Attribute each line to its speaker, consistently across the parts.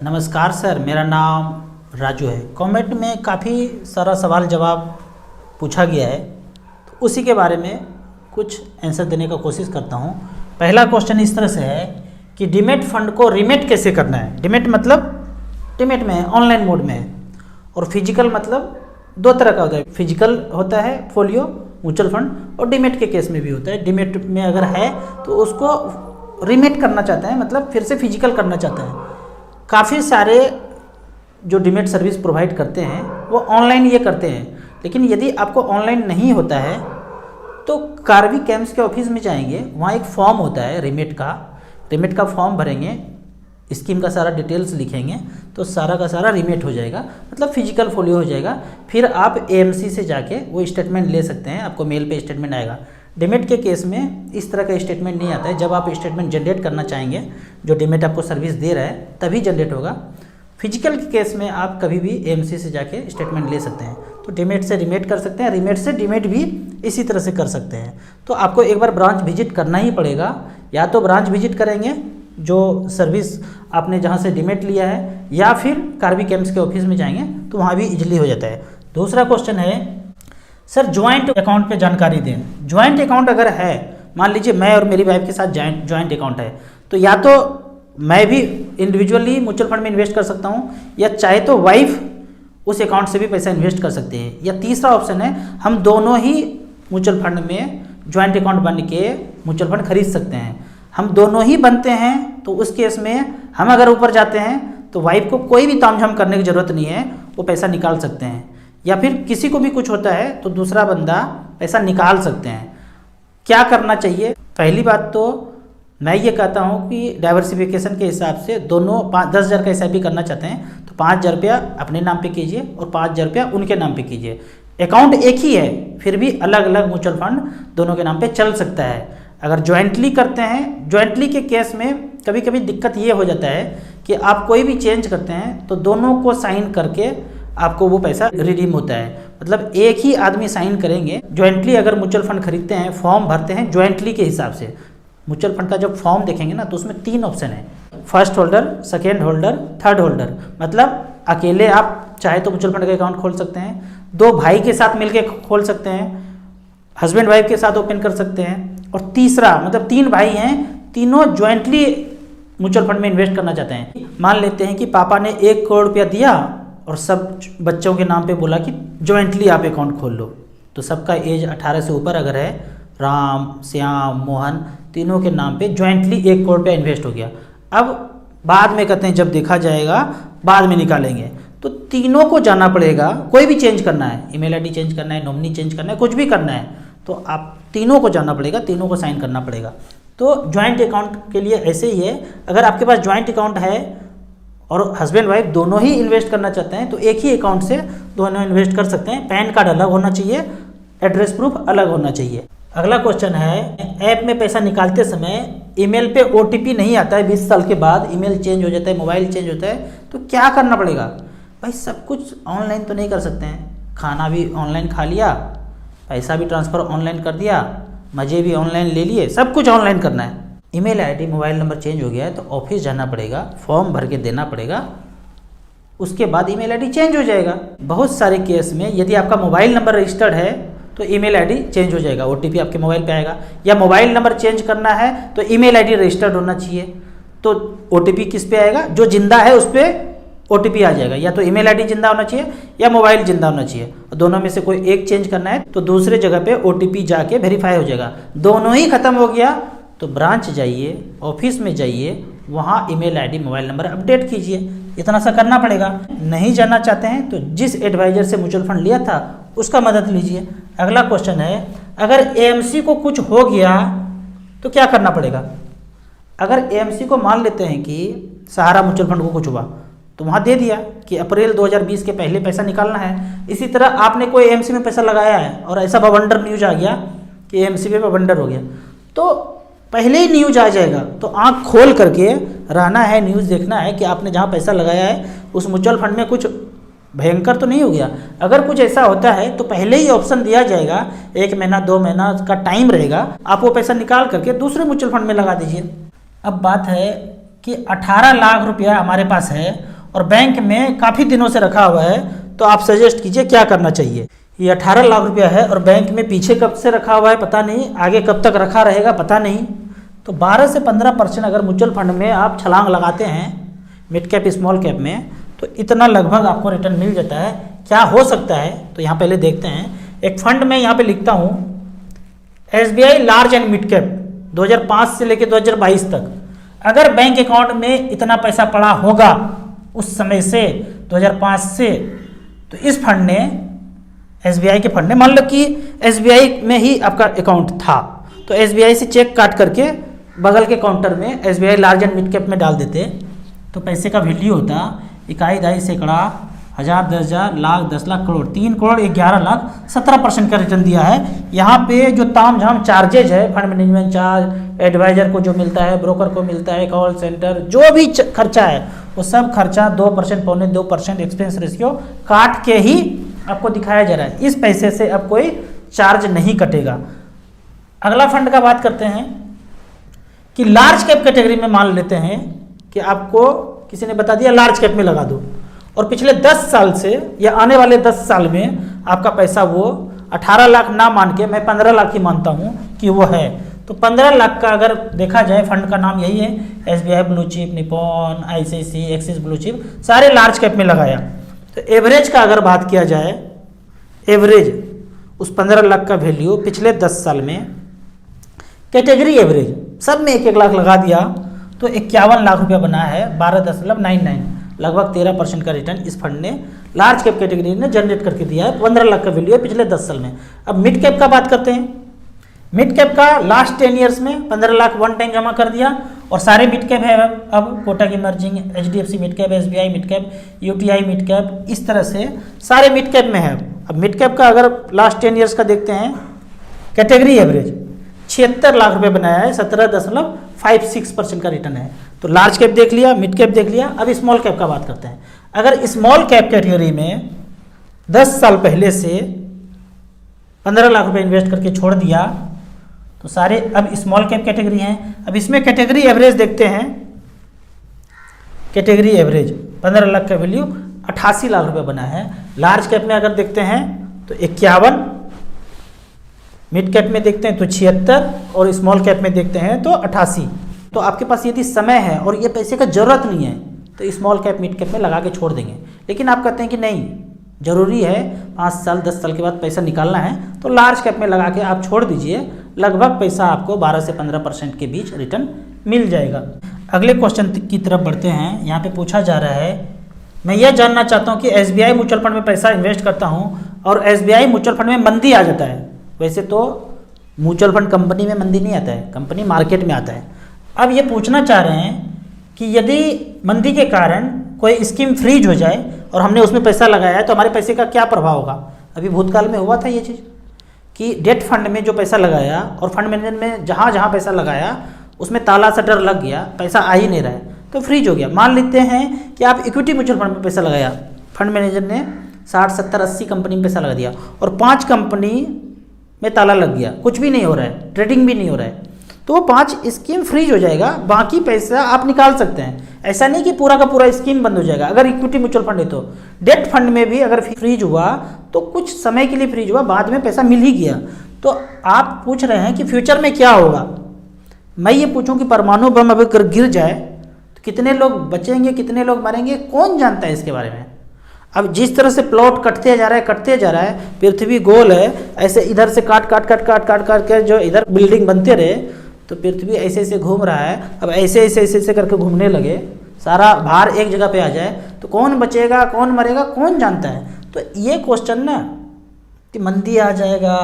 Speaker 1: नमस्कार सर, मेरा नाम राजू है। कमेंट में काफ़ी सारा सवाल जवाब पूछा गया है, तो उसी के बारे में कुछ आंसर देने का कोशिश करता हूँ। पहला क्वेश्चन इस तरह से है कि डीमैट फंड को रीमेट कैसे करना है। डीमैट मतलब डीमैट में ऑनलाइन मोड में है, और फिजिकल मतलब दो तरह का होता है। फिजिकल होता है फोलियो म्यूचुअल फंड, और डीमैट के केस में भी होता है। डीमैट में अगर है तो उसको रीमेट करना चाहता है, मतलब फिर से फिजिकल करना चाहता है। काफ़ी सारे जो डीमैट सर्विस प्रोवाइड करते हैं वो ऑनलाइन ये करते हैं, लेकिन यदि आपको ऑनलाइन नहीं होता है तो कार्बी कैम्प्स के ऑफिस में जाएंगे, वहाँ एक फॉर्म होता है रीमेट का फॉर्म भरेंगे, स्कीम का सारा डिटेल्स लिखेंगे तो सारा का सारा रीमेट हो जाएगा, मतलब फिजिकल फोलियो हो जाएगा। फिर आप एएमसी से जाके वो स्टेटमेंट ले सकते हैं, आपको मेल पे स्टेटमेंट आएगा। डीमैट के केस में इस तरह का स्टेटमेंट नहीं आता है। जब आप स्टेटमेंट जनरेट करना चाहेंगे, जो डीमैट आपको सर्विस दे रहा है, तभी जनरेट होगा। फिजिकल के केस में आप कभी भी एएमसी से जाके स्टेटमेंट ले सकते हैं। तो डीमैट से रीमेट कर सकते हैं, रीमेट से डीमैट भी इसी तरह से कर सकते हैं। तो आपको एक बार ब्रांच विजिट करना ही पड़ेगा, या तो ब्रांच विजिट करेंगे जो सर्विस आपने जहाँ से डीमैट लिया है, या फिर कार्बी कैम्प्स के ऑफिस में जाएंगे तो वहाँ भी इजीली हो जाता है। दूसरा क्वेश्चन है सर, ज्वाइंट अकाउंट पे जानकारी दें। ज्वाइंट अकाउंट अगर है, मान लीजिए मैं और मेरी वाइफ के साथ ज्वाइंट अकाउंट है, तो या तो मैं भी इंडिविजुअली म्यूचुअल फंड में इन्वेस्ट कर सकता हूँ, या चाहे तो वाइफ उस अकाउंट से भी पैसा इन्वेस्ट कर सकते हैं, या तीसरा ऑप्शन है हम दोनों ही म्यूचुअल फंड में ज्वाइंट अकाउंट बन के म्यूचुअल फंड खरीद सकते हैं। हम दोनों ही बनते हैं तो उस केस में हम अगर ऊपर जाते हैं तो वाइफ को कोई भी तामझाम करने की ज़रूरत नहीं है, वो पैसा निकाल सकते हैं। या फिर किसी को भी कुछ होता है तो दूसरा बंदा पैसा निकाल सकते हैं। क्या करना चाहिए? पहली बात तो मैं ये कहता हूँ कि डाइवर्सिफिकेशन के हिसाब से दोनों 10,000 का एसआईपी करना चाहते हैं तो 5,000 रुपया अपने नाम पे कीजिए और 5,000 रुपया उनके नाम पे कीजिए। अकाउंट एक ही है, फिर भी अलग अलग म्यूचुअल फंड दोनों के नाम पे चल सकता है। अगर ज्वाइंटली करते हैं, ज्वाइंटली के केस में कभी कभी दिक्कत ये हो जाता है कि आप कोई भी चेंज करते हैं तो दोनों को साइन करके आपको वो पैसा रिडीम होता है, मतलब एक ही आदमी साइन करेंगे। ज्वाइंटली अगर म्यूचुअल फंड खरीदते हैं, फॉर्म भरते हैं ज्वाइंटली के हिसाब से, म्यूचुअल फंड का जब फॉर्म देखेंगे ना तो उसमें 3 ऑप्शन है, first holder, second holder, third holder. मतलब अकेले आप चाहे तो म्यूचुअल फंड का अकाउंट खोल सकते हैं, 2 भाई के साथ मिलकर खोल सकते हैं, हस्बैंड वाइफ के साथ ओपन कर सकते हैं, और तीसरा मतलब 3 भाई हैं, तीनों ज्वाइंटली म्यूचुअल फंड में इन्वेस्ट करना चाहते हैं। मान लेते हैं कि पापा ने 1 करोड़ रुपया दिया और सब बच्चों के नाम पे बोला कि ज्वाइंटली आप अकाउंट खोल लो, तो सबका एज 18 से ऊपर अगर है, राम, श्याम, मोहन, तीनों के नाम पे ज्वाइंटली 1 करोड़ रुपया इन्वेस्ट हो गया। अब बाद में कहते हैं जब देखा जाएगा बाद में निकालेंगे, तो तीनों को जाना पड़ेगा। कोई भी चेंज करना है, ईमेल आईडी चेंज करना है, नॉमिनी चेंज करना है, कुछ भी करना है, तो आप तीनों को जाना पड़ेगा, तीनों को साइन करना पड़ेगा। तो ज्वाइंट अकाउंट के लिए ऐसे ही है। अगर आपके पास ज्वाइंट अकाउंट है और हस्बैंड वाइफ दोनों ही इन्वेस्ट करना चाहते हैं तो एक ही अकाउंट से दोनों इन्वेस्ट कर सकते हैं। पैन कार्ड अलग होना चाहिए, एड्रेस प्रूफ अलग होना चाहिए। अगला क्वेश्चन है, ऐप में पैसा निकालते समय ईमेल पे ओटीपी नहीं आता है, 20 साल के बाद ईमेल चेंज हो जाता है, मोबाइल चेंज होता है, तो क्या करना पड़ेगा? भाई सब कुछ ऑनलाइन तो नहीं कर सकते हैं, खाना भी ऑनलाइन खा लिया, पैसा भी ट्रांसफ़र ऑनलाइन कर दिया, मज़े भी ऑनलाइन ले लिए, सब कुछ ऑनलाइन करना है। Email ID, mobile number change हो गया है तो ऑफिस जाना पड़ेगा, फॉर्म भर के देना पड़ेगा, उसके बाद ईमेल आईडी चेंज हो जाएगा। बहुत सारे केस में यदि आपका मोबाइल नंबर रजिस्टर्ड है तो ईमेल आईडी चेंज हो जाएगा, ओटीपी आपके मोबाइल पे आएगा। या मोबाइल नंबर चेंज करना है तो ईमेल आईडी रजिस्टर्ड होना चाहिए, तो ओटीपी किस पे आएगा? जो जिंदा है उस पर ओटीपी आ जाएगा। या तो ईमेल आईडी जिंदा होना चाहिए या मोबाइल जिंदा होना चाहिए, दोनों में से कोई एक चेंज करना है तो दूसरे जगह पे ओटीपी जाके वेरीफाई हो जाएगा। दोनों ही खत्म हो गया तो ब्रांच जाइए, ऑफिस में जाइए, वहाँ email ID, mobile number update कीजिए। इतना सा करना पड़ेगा। नहीं जानना चाहते हैं तो जिस एडवाइजर से म्यूचुअल फंड लिया था उसका मदद लीजिए। अगला क्वेश्चन है, अगर एएमसी को कुछ हो गया तो क्या करना पड़ेगा? अगर एएमसी को मान लेते हैं कि सहारा म्यूचुअल फंड को कुछ हुआ तो वहाँ दे दिया कि अप्रैल 2020 के पहले पैसा निकालना है। इसी तरह आपने कोई एएमसी में पैसा लगाया है और ऐसा बवंडर न्यूज आ गया कि एएमसी में बवंडर हो गया, तो पहले ही न्यूज आ जाएगा। तो आंख खोल करके रहना है, न्यूज़ देखना है कि आपने जहाँ पैसा लगाया है उस म्यूचुअल फंड में कुछ भयंकर तो नहीं हो गया। अगर कुछ ऐसा होता है तो पहले ही ऑप्शन दिया जाएगा, 1 महीना 2 महीना का टाइम रहेगा, आप वो पैसा निकाल करके दूसरे म्यूचुअल फंड में लगा दीजिए। अब बात है कि 18 लाख रुपया हमारे पास है और बैंक में काफ़ी दिनों से रखा हुआ है, तो आप सजेस्ट कीजिए क्या करना चाहिए। ये 18 लाख रुपया है और बैंक में पीछे कब से रखा हुआ है पता नहीं, आगे कब तक रखा रहेगा पता नहीं। तो 12 से 15% अगर म्यूचुअल फंड में आप छलांग लगाते हैं मिड कैप स्मॉल कैप में, तो इतना लगभग आपको रिटर्न मिल जाता है। क्या हो सकता है तो यहाँ पहले देखते हैं। एक फंड में यहाँ पे लिखता हूँ SBI large and mid cap 2005 से लेकर 2022 तक, अगर बैंक अकाउंट में इतना पैसा पड़ा होगा उस समय से 2005 से, तो इस फंड ने SBI के फंड ने, मान लो कि SBI में ही आपका अकाउंट था, तो SBI से चेक काट करके बगल के काउंटर में SBI large and mid cap में डाल देते, तो पैसे का वैल्यू होता इकाई, दहाई, सैकड़ा, हज़ार, 10,000, लाख, 10 लाख, करोड़, 3 करोड़ 11 लाख, 17% का रिटर्न दिया है। यहाँ पे जो ताम झाम चार्जेज है, फंड मैनेजमेंट चार्ज, एडवाइजर को जो मिलता है, ब्रोकर को मिलता है, कॉल सेंटर, जो भी खर्चा है वो सब खर्चा 2%, पौने 2% एक्सपेंस रेशियो काट के ही आपको दिखाया जा रहा है। इस पैसे से अब कोई चार्ज नहीं कटेगा। अगला फंड का बात करते हैं कि लार्ज कैप कैटेगरी में मान लेते हैं कि आपको किसी ने बता दिया लार्ज कैप में लगा दो, और पिछले 10 साल से या आने वाले 10 साल में आपका पैसा वो 18 लाख ना मान के मैं 15 लाख ही मानता हूँ कि वो है, तो 15 लाख का अगर देखा जाए, फंड का नाम यही है SBI blue chip, Nippon, ICICI, axis blue chip, सारे लार्ज कैप में लगाया। तो एवरेज का अगर बात किया जाए, एवरेज उस 15 लाख का वैल्यू पिछले 10 साल में कैटेगरी एवरेज सब में 1-1 लाख लगा दिया तो 51 लाख रुपया बना है, 12.99, लगभग 13% का रिटर्न इस फंड ने लार्ज कैप कैटेगरी ने जनरेट करके दिया है। 15 लाख का वैल्यू है पिछले 10 साल में। अब मिड कैप का बात करते हैं। मिड कैप का लास्ट 10 ईयर्स में 15 लाख वन टाइम जमा कर दिया, और सारे मिड कैप है अब Kotak emerging, HDFC mid cap, SBI mid cap, UTI mid cap, इस तरह से सारे मिड कैप में है। अब मिड कैप का अगर लास्ट 10 ईयर्स का देखते हैं, कैटेगरी एवरेज 76 लाख रुपए बनाया है, 17.56% का रिटर्न है। तो लार्ज कैप देख लिया, मिड कैप देख लिया। अब स्मॉल कैप का बात करते हैं। अगर स्मॉल कैप कैटेगरी में 10 साल पहले से 15 लाख रुपए इन्वेस्ट करके छोड़ दिया तो सारे अब स्मॉल कैप कैटेगरी हैं। अब इसमें कैटेगरी एवरेज देखते हैं। कैटेगरी एवरेज 15 लाख का वैल्यू 88 लाख रुपए बना है। लार्ज कैप में अगर देखते हैं तो 51, मिड कैप में देखते हैं तो 76, और स्मॉल कैप में देखते हैं तो 88। तो आपके पास यदि समय है और ये पैसे का ज़रूरत नहीं है तो स्मॉल कैप मिड कैप में लगा के छोड़ देंगे। लेकिन आप कहते हैं कि नहीं, ज़रूरी है 5 साल 10 साल के बाद पैसा निकालना है, तो लार्ज कैप में लगा के आप छोड़ दीजिए, लगभग पैसा आपको 12 से 15% के बीच रिटर्न मिल जाएगा। अगले क्वेश्चन की तरफ बढ़ते हैं। यहाँ पे पूछा जा रहा है, मैं यह जानना चाहता हूँ कि SBI म्यूचुअल फंड में पैसा इन्वेस्ट करता हूँ और SBI म्यूचुअल फंड में मंदी आ जाता है। वैसे तो म्यूचुअल फंड कंपनी में मंदी नहीं आता है, कंपनी मार्केट में आता है। अब ये पूछना चाह रहे हैं कि यदि मंदी के कारण कोई स्कीम फ्रीज हो जाए और हमने उसमें पैसा लगाया है तो हमारे पैसे का क्या प्रभाव होगा। अभी भूतकाल में हुआ था ये चीज़ कि डेट फंड में जो पैसा लगाया और फंड मैनेजर में जहाँ जहाँ पैसा लगाया उसमें ताला सटर लग गया, पैसा आ ही नहीं रहा है तो फ्रीज हो गया। मान लेते हैं कि आप इक्विटी म्यूचुअल फंड में पैसा लगाया, फंड मैनेजर ने 60, 70, 80 कंपनी में पैसा लगा दिया और 5 कंपनी में ताला लग गया, कुछ भी नहीं हो रहा है, ट्रेडिंग भी नहीं हो रहा है, तो 5 स्कीम फ्रीज हो जाएगा, बाकी पैसा आप निकाल सकते हैं। ऐसा नहीं कि पूरा का पूरा स्कीम बंद हो जाएगा। अगर इक्विटी म्यूचुअल फंड है तो डेट फंड में भी अगर फ्रीज हुआ तो कुछ समय के लिए फ्रीज हुआ, बाद में पैसा मिल ही गया। तो आप पूछ रहे हैं कि फ्यूचर में क्या होगा। मैं ये पूछूं कि परमाणु बम अगर गिर जाए तो कितने लोग बचेंगे, कितने लोग मरेंगे, कौन जानता है इसके बारे में। अब जिस तरह से प्लॉट कटते जा रहा है, पृथ्वी गोल है, ऐसे इधर से काट के जो इधर बिल्डिंग बनते रहे तो पृथ्वी ऐसे ऐसे घूम रहा है। अब ऐसे करके घूमने लगे, सारा भार एक जगह पे आ जाए तो कौन बचेगा, कौन मरेगा, कौन जानता है। तो ये क्वेश्चन ना कि मंदी आ जाएगा,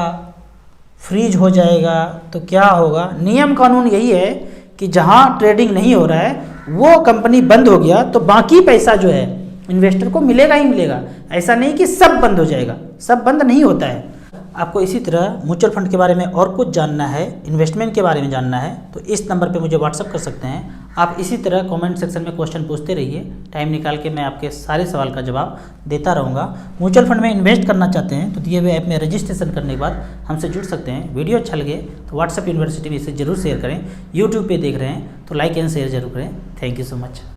Speaker 1: फ्रीज हो जाएगा तो क्या होगा। नियम कानून यही है कि जहाँ ट्रेडिंग नहीं हो रहा है वो कंपनी बंद हो गया तो बाकी पैसा जो है इन्वेस्टर को मिलेगा ही मिलेगा। ऐसा नहीं कि सब बंद हो जाएगा, सब बंद नहीं होता है। आपको इसी तरह म्यूचुअल फंड के बारे में और कुछ जानना है, इन्वेस्टमेंट के बारे में जानना है तो इस नंबर पे मुझे व्हाट्सअप कर सकते हैं। आप इसी तरह कमेंट सेक्शन में क्वेश्चन पूछते रहिए, टाइम निकाल के मैं आपके सारे सवाल का जवाब देता रहूँगा। म्यूचुअल फंड में इन्वेस्ट करना चाहते हैं तो दिए हुए ऐप में रजिस्ट्रेशन करने के बाद हमसे जुड़ सकते हैं। वीडियो अच्छा लगे तो व्हाट्सएप यूनिवर्सिटी में इसे जरूर शेयर करें। यूट्यूब पर देख रहे हैं तो लाइक एंड शेयर जरूर करें। Thank you so much.